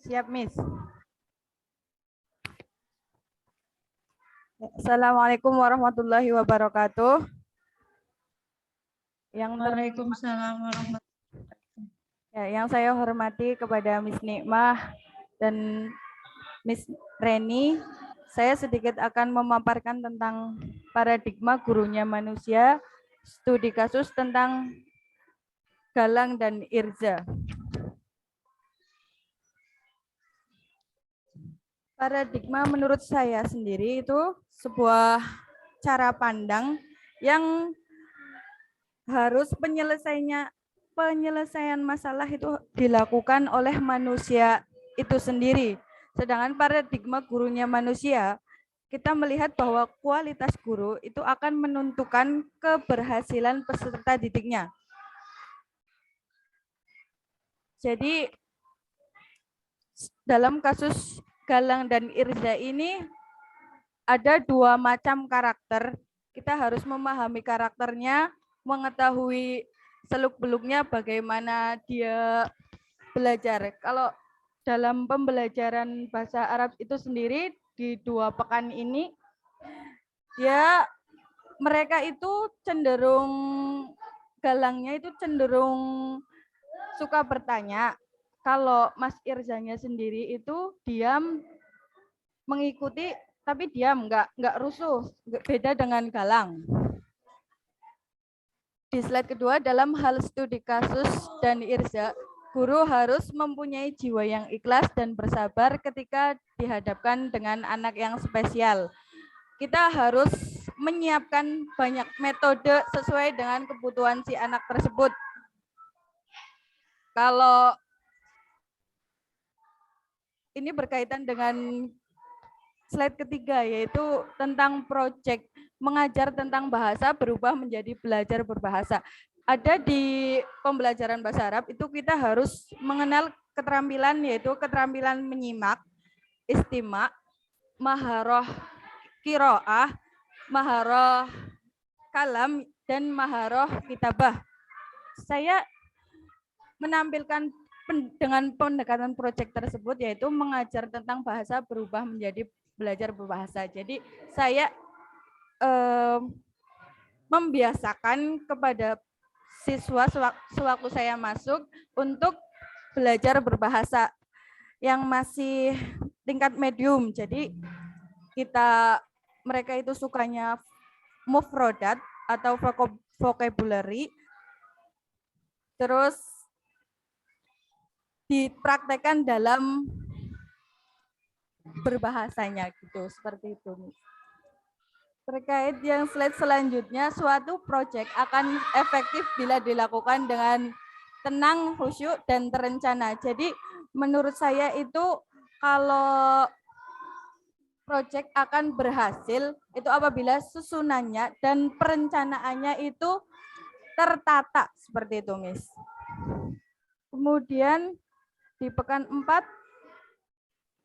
Siap, Miss. Assalamualaikum warahmatullahi wabarakatuh. Waalaikumsalam warahmatullahi wabarakatuh. Yang saya hormati kepada Miss Nikmah dan Miss Reni, saya sedikit akan memaparkan tentang paradigma gurunya manusia, studi kasus tentang Galang dan Irza. Paradigma menurut saya sendiri itu sebuah cara pandang yang harus penyelesaian masalah itu dilakukan oleh manusia itu sendiri. Sedangkan paradigma gurunya manusia, kita melihat bahwa kualitas guru itu akan menentukan keberhasilan peserta didiknya. Jadi dalam kasus Galang dan Irza ini ada dua macam karakter. Kita harus memahami karakternya, mengetahui seluk-beluknya bagaimana dia belajar. Kalau dalam pembelajaran bahasa Arab itu sendiri di 2 pekan ini, ya mereka itu cenderung, Galangnya itu cenderung suka bertanya. Kalau Mas Irzanya sendiri itu diam, mengikuti tapi diam, nggak rusuh, beda dengan Galang. Di slide kedua, dalam hal studi kasus dan Irza, guru harus mempunyai jiwa yang ikhlas dan bersabar ketika dihadapkan dengan anak yang spesial. Kita harus menyiapkan banyak metode sesuai dengan kebutuhan si anak tersebut. Kalau ini berkaitan dengan slide ketiga, yaitu tentang proyek mengajar tentang bahasa berubah menjadi belajar berbahasa. Ada di pembelajaran bahasa Arab itu kita harus mengenal keterampilan, yaitu keterampilan menyimak, istima, maharoh kiroah, maharoh kalam, dan maharoh kitabah. Saya menampilkan dengan pendekatan proyek tersebut, yaitu mengajar tentang bahasa berubah menjadi belajar berbahasa. Jadi saya membiasakan kepada siswa sewaktu saya masuk untuk belajar berbahasa yang masih tingkat medium. Jadi mereka itu sukanya mufrodat atau vocabulary, terus dipraktekkan dalam berbahasanya gitu, seperti itu. Terkait yang slide selanjutnya, suatu proyek akan efektif bila dilakukan dengan tenang, khusyuk, dan terencana. Jadi menurut saya itu kalau proyek akan berhasil itu apabila susunannya dan perencanaannya itu tertata, seperti itu, Miss. Kemudian di pekan 4,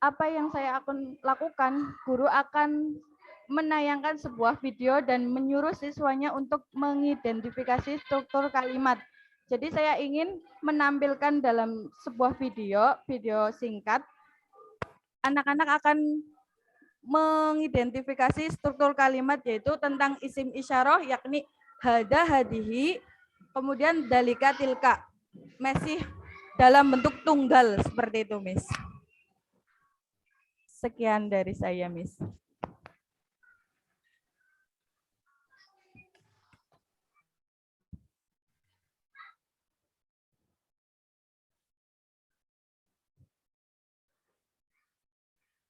apa yang saya akan lakukan, guru akan menayangkan sebuah video dan menyuruh siswanya untuk mengidentifikasi struktur kalimat. Jadi saya ingin menampilkan dalam sebuah video singkat, anak-anak akan mengidentifikasi struktur kalimat, yaitu tentang isim isyarah, yakni hada, hadihi, kemudian dalika, tilka, masih dalam bentuk tunggal, seperti itu, Miss. Sekian dari saya, Miss.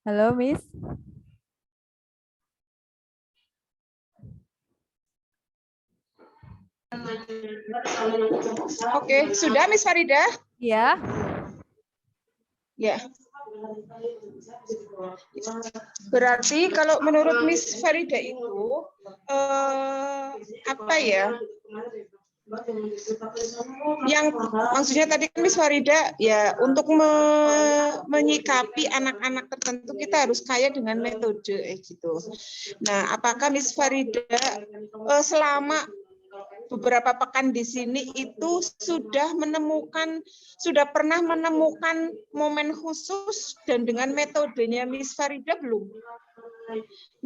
Halo, Miss. Oke, sudah Miss Farida? Ya. Ya. Berarti kalau menurut Miss Farida itu apa ya? Yang maksudnya tadi Miss Farida ya untuk menyikapi anak-anak tertentu kita harus kaya dengan metode gitu. Nah, apakah Miss Farida selama beberapa pekan di sini itu sudah pernah menemukan momen khusus dan dengan metodenya Miss Farida belum?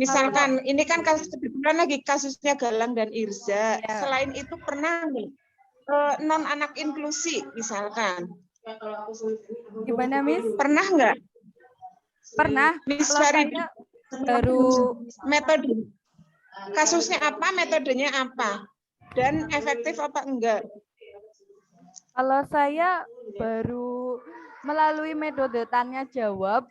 Misalkan ini kan kebetulan lagi kasusnya Galang dan Irza. Ya. Selain itu pernah nih non anak inklusi misalkan. Gimana, Miss? Pernah nggak? Pernah. Miss Kalau Farida saya baru metode kasusnya apa, metodenya apa, dan efektif apa enggak? Kalau saya baru melalui metode tanya jawab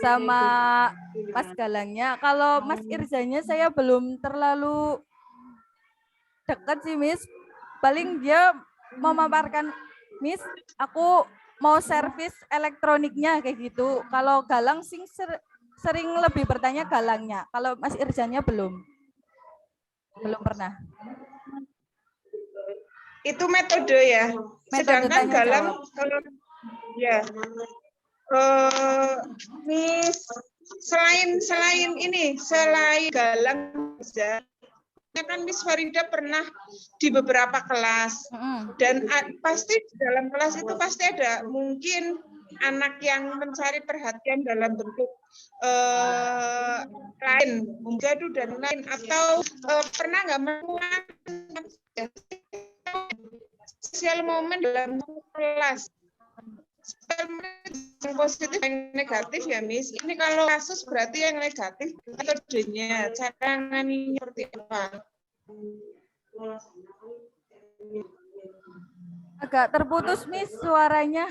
sama Mas Galangnya. Kalau Mas Irzanya saya belum terlalu dekat sih, Miss. Paling dia memaparkan, Miss, aku mau servis elektroniknya kayak gitu. Kalau Galang sering lebih bertanya Galangnya. Kalau Mas Irzanya belum pernah. Itu metode ya. Metode Sedangkan tanya Galang ya. Miss, selain Galang, kan Miss Farida pernah di beberapa kelas dan pasti di dalam kelas itu pasti ada mungkin anak yang mencari perhatian dalam bentuk lain, menggadu dan lain, atau pernah nggak menemukan sosial momen dalam kelas yang positif yang negatif ya, Miss. Ini kalau kasus berarti yang negatif metodenya, cara menanganinya seperti apa? Agak terputus, Miss, suaranya.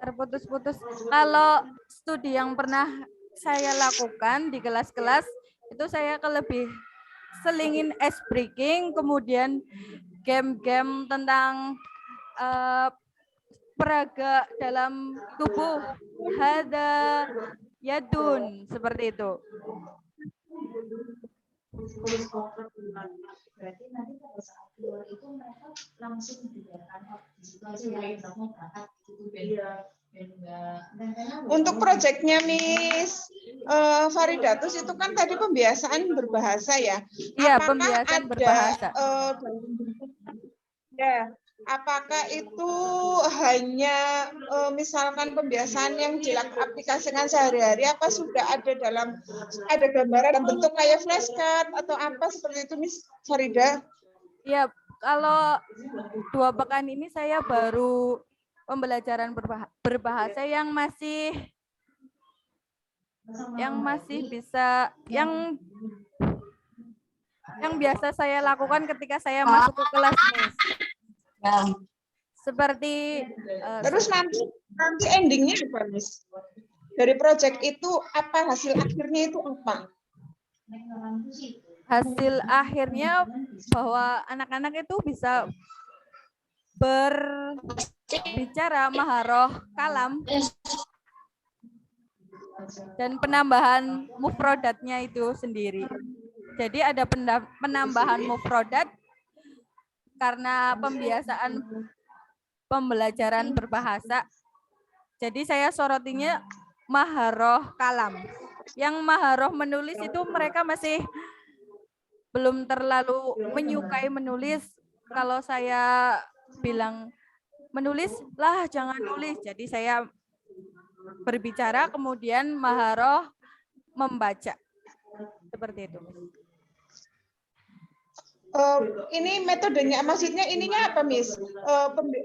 Terputus-putus. Kalau studi yang pernah saya lakukan di kelas-kelas, itu saya lebih selingin ice breaking, kemudian game-game tentang peraga dalam tubuh, hada yadun, seperti itu. Berarti nanti pada saat keluar itu mereka langsung dibiarkan di situ aja ya, berangkat gitu. Untuk proyeknya Miss Faridatus itu kan tadi pembiasaan berbahasa ya. Iya, apakah pembiasaan ada, berbahasa. Ya, apakah itu hanya misalkan pembiasaan yang diaplikasikan sehari-hari, apa sudah ada gambaran dalam bentuk kayak flashcard atau apa seperti itu, Miss Farida? Ya, kalau 2 pekan ini saya baru pembelajaran berbahasa yang masih bisa yang biasa saya lakukan ketika saya masuk ke kelas, Miss. Seperti terus nanti endingnya apa, Miss? Dari proyek itu apa hasil akhirnya itu apa? Hasil akhirnya bahwa anak-anak itu bisa berbicara maharoh kalam dan penambahan mufrodatnya itu sendiri. Jadi ada penambahan mufrodat karena pembiasaan pembelajaran berbahasa. Jadi saya sorotinya maharoh kalam. Yang maharoh menulis itu mereka masih belum terlalu menyukai menulis. Kalau saya bilang menulis lah jangan nulis. Jadi saya berbicara kemudian maharoh membaca. Seperti itu. Ini metodenya, maksudnya ininya apa, Miss?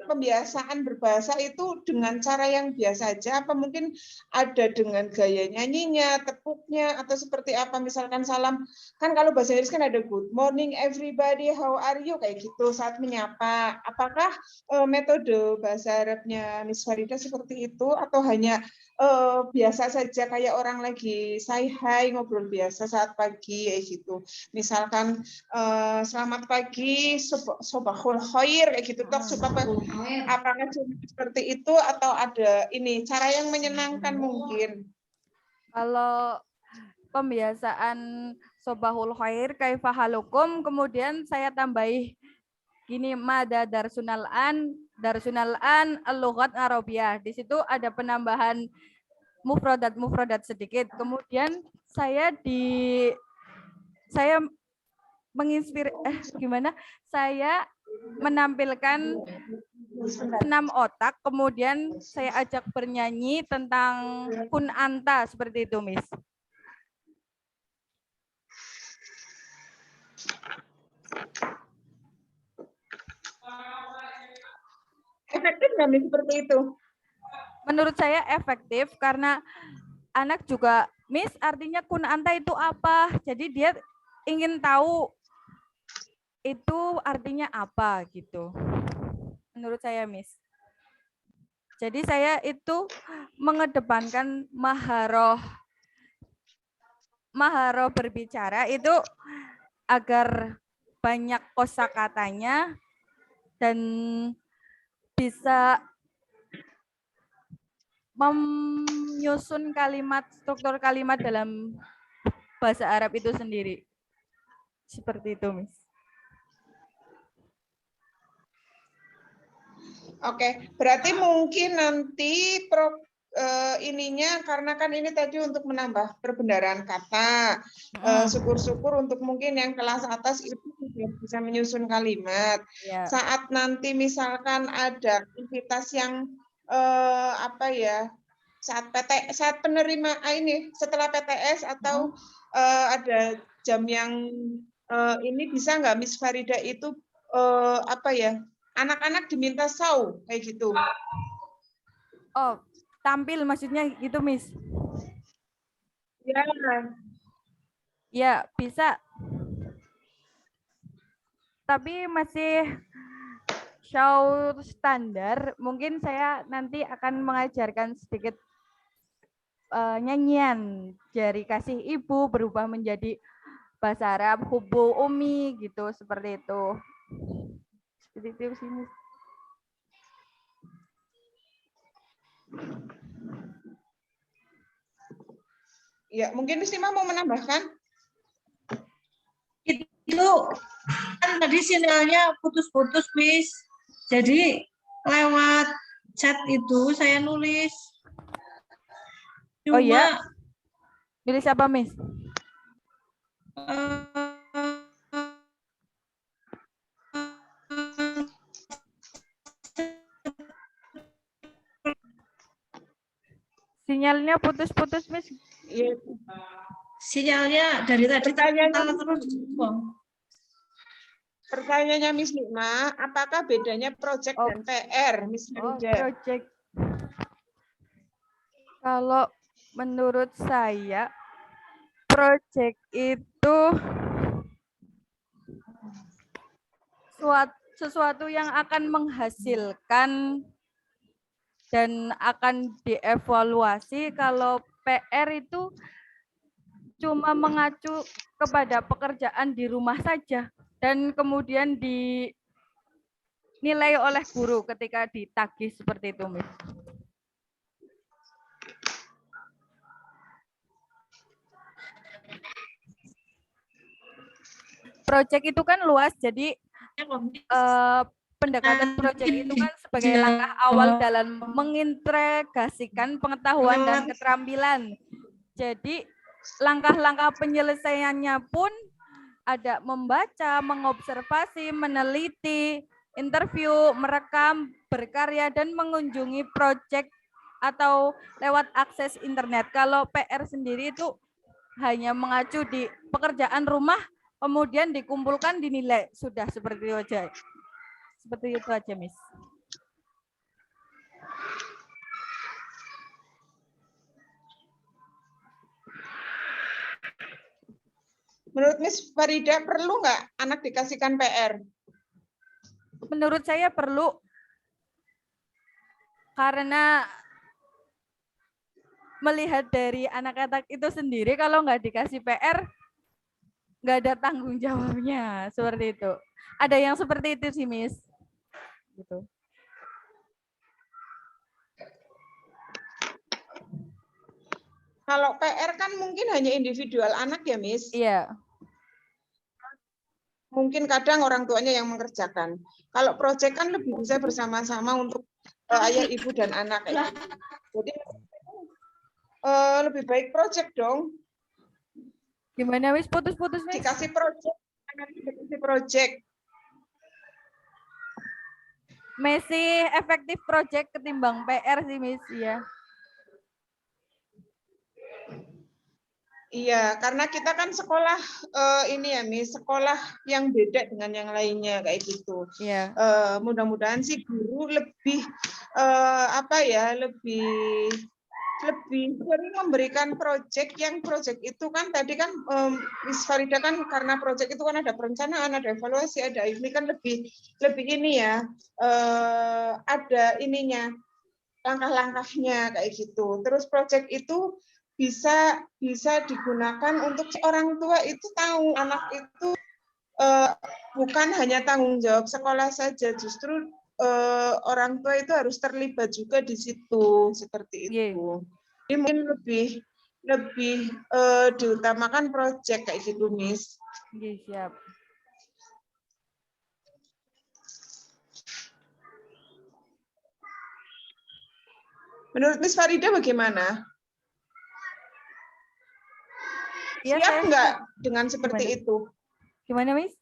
Pembiasaan berbahasa itu dengan cara yang biasa aja, apa mungkin ada dengan gaya nyanyinya, tepuknya, atau seperti apa? Misalkan salam, kan kalau bahasa Inggris kan ada good morning everybody, how are you, kayak gitu saat menyapa. Apakah metode bahasa Arabnya Miss Farida seperti itu, atau hanya biasa saja kayak orang lagi say hi, ngobrol biasa saat pagi, kayak gitu. Misalkan selamat pagi, sobahul khair, kayak gitu. Apakah seperti itu atau ada ini cara yang menyenangkan mungkin? Kalau pembiasaan sobahul khair kaifahalukum, kemudian saya tambahi gini, mada darsunal an al-lughat arabiyah. Di situ ada penambahan mufradat sedikit. Kemudian saya gimana? Saya menampilkan senam otak, kemudian saya ajak bernyanyi tentang Kunanta seperti itu, Miss. Efektif nggak Miss seperti itu? Menurut saya efektif karena anak juga, Miss, artinya Kunanta itu apa? Jadi dia ingin tahu itu artinya apa gitu. Menurut saya, Miss. Jadi saya itu mengedepankan maharoh berbicara itu agar banyak kosakatanya dan bisa menyusun kalimat, struktur kalimat dalam bahasa Arab itu sendiri. Seperti itu, Miss. Oke, berarti mungkin nanti ininya karena kan ini tadi untuk menambah perbendaharaan kata. Syukur-syukur untuk mungkin yang kelas atas itu bisa menyusun kalimat. Ya. Saat nanti misalkan ada aktivitas yang saat penerima ini setelah PTS atau ada jam yang ini bisa nggak Miss Farida itu anak-anak diminta saw kayak gitu. Oh, tampil maksudnya gitu, Miss? Ya. Ya, bisa. Tapi masih show standar. Mungkin saya nanti akan mengajarkan sedikit nyanyian Jari Kasih Ibu berubah menjadi bahasa Arab Hubu Umi gitu, seperti itu. Seperti itu sih, Miss. Ya, mungkin Miss Nima mau menambahkan? Itu kan tadi sinyalnya putus-putus, Miss. Jadi lewat chat itu saya nulis. Cuma, oh iya? Nulis apa, Miss? Sinyalnya putus-putus, Miss. Iya. Sinyalnya dari tadi terus. Pertanyaannya Miss Nima, apakah bedanya project dan PR, Miss Farida? Project. Kalau menurut saya, project itu sesuatu yang akan menghasilkan dan akan dievaluasi. Kalau PR itu cuma mengacu kepada pekerjaan di rumah saja dan kemudian dinilai oleh guru ketika ditagih seperti itu, Miss. Project itu kan luas, jadi pendekatan project itu kan sebagai langkah awal dalam mengintegrasikan pengetahuan dan keterampilan. Jadi langkah-langkah penyelesaiannya pun ada membaca, mengobservasi, meneliti, interview, merekam, berkarya, dan mengunjungi project atau lewat akses internet. Kalau PR sendiri itu hanya mengacu di pekerjaan rumah, kemudian dikumpulkan, dinilai. Sudah seperti itu aja. Seperti itu aja, Miss. Menurut Miss Farida, perlu nggak anak dikasihkan PR? Menurut saya perlu, karena melihat dari anak-anak itu sendiri, kalau nggak dikasih PR, nggak ada tanggung jawabnya, seperti itu. Ada yang seperti itu sih, Miss. Gitu. Kalau PR kan mungkin hanya individual anak ya, Miss? Iya. Mungkin kadang orang tuanya yang mengerjakan. Kalau proyek kan lebih bisa bersama-sama untuk ayah, ibu, dan anak. Jadi lebih baik proyek dong. Gimana, Miss? Putus-putus, Miss? Dikasih proyek, project. Masih efektif project ketimbang PR sih, Miss. Iya. Iya, karena kita kan sekolah ini ya, Miss, sekolah yang beda dengan yang lainnya kayak gitu. Iya. Mudah-mudahan sih guru lebih lebih sering memberikan proyek itu kan tadi kan Miss Farida kan karena proyek itu kan ada perencanaan, ada evaluasi, ada ini kan lebih ini ya, ada ininya langkah-langkahnya kayak gitu. Terus proyek itu bisa digunakan untuk orang tua itu tahu anak itu bukan hanya tanggung jawab sekolah saja, justru orang tua itu harus terlibat juga di situ seperti itu. Jadi mungkin lebih diutamakan proyek kayak gitu, Miss. Iya, siap. Menurut Miss Farida bagaimana? Ya, siap nggak dengan seperti itu? Gimana, Miss?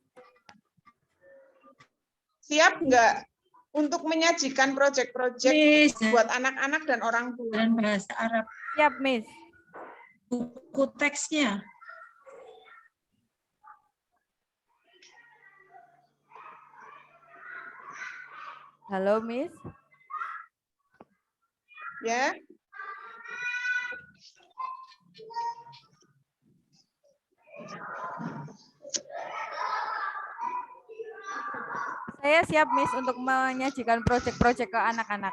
Siap nggak untuk menyajikan proyek-proyek buat anak-anak dan orang tua? Dan bahasa Arab. Siap, Miss. Buku teksnya. Halo, Miss. Ya. Saya siap, Miss, untuk menyajikan proyek-proyek ke anak-anak.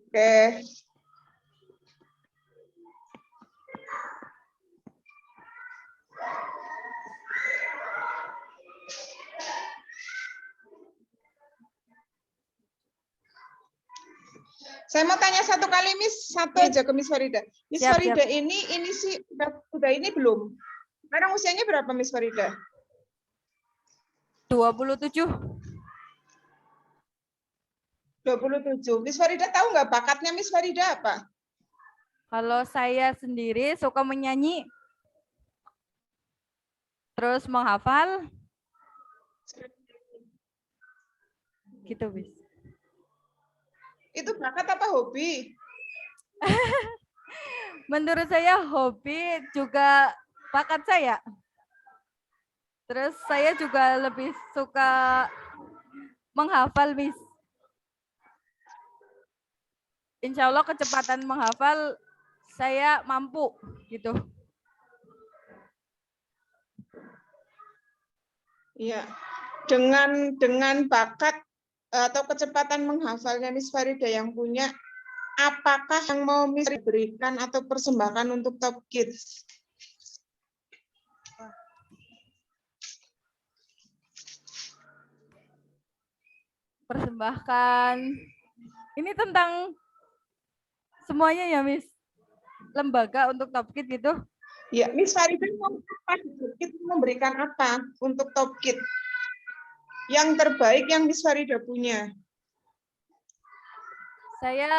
Oke. Saya mau tanya satu kali, Miss, satu aja ke Miss Farida. Miss Siap, Farida siap. ini sih udah ini belum? Sekarang usianya berapa, Miss Farida? 27. 27. Miss Farida tahu nggak bakatnya Miss Farida apa? Kalau saya sendiri suka menyanyi, terus menghafal, gitu, Miss. Itu bakat apa hobi? Menurut saya hobi juga bakat saya. Terus saya juga lebih suka menghafal, Miss. Insya Allah kecepatan menghafal saya mampu, gitu. Iya. Dengan bakat atau kecepatan menghafalnya Miss Farida yang punya, apakah yang mau Miss berikan atau persembahkan untuk Top Kids? Persembahkan. Ini tentang semuanya ya, Miss. Lembaga untuk Top Kids gitu. Ya, Miss Farida mau memberikan apa untuk Top Kids? Yang terbaik yang Miss Farida punya. Saya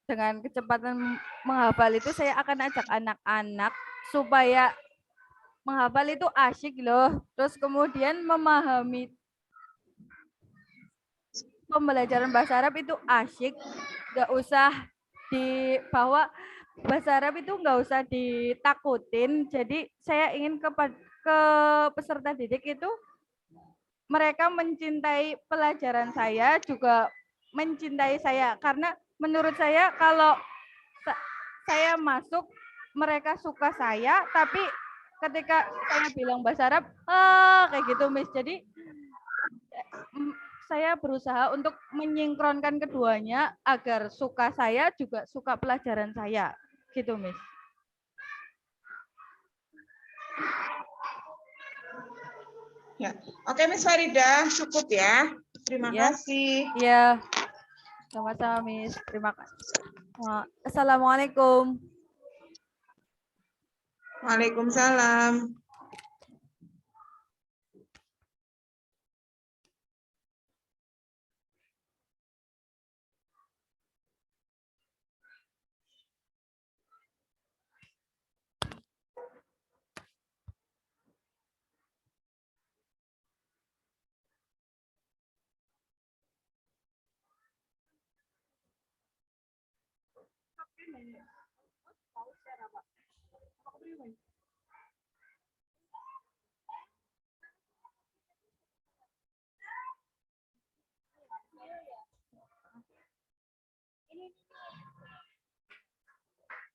dengan kecepatan menghafal itu saya akan ajak anak-anak supaya menghafal itu asyik loh. Terus kemudian memahami pembelajaran bahasa Arab itu asyik, nggak usah bahwa bahasa Arab itu nggak usah ditakutin. Jadi saya ingin ke peserta didik itu mereka mencintai pelajaran saya, juga mencintai saya. Karena menurut saya kalau saya masuk, mereka suka saya, tapi ketika saya bilang bahasa Arab, kayak gitu, Miss. Jadi saya berusaha untuk menyinkronkan keduanya agar suka saya juga suka pelajaran saya, gitu, Miss. Ya. Oke, Miss Farida, cukup ya. Terima kasih. Iya. Sama-sama, Miss. Terima kasih. Assalamualaikum. Waalaikumsalam. Ini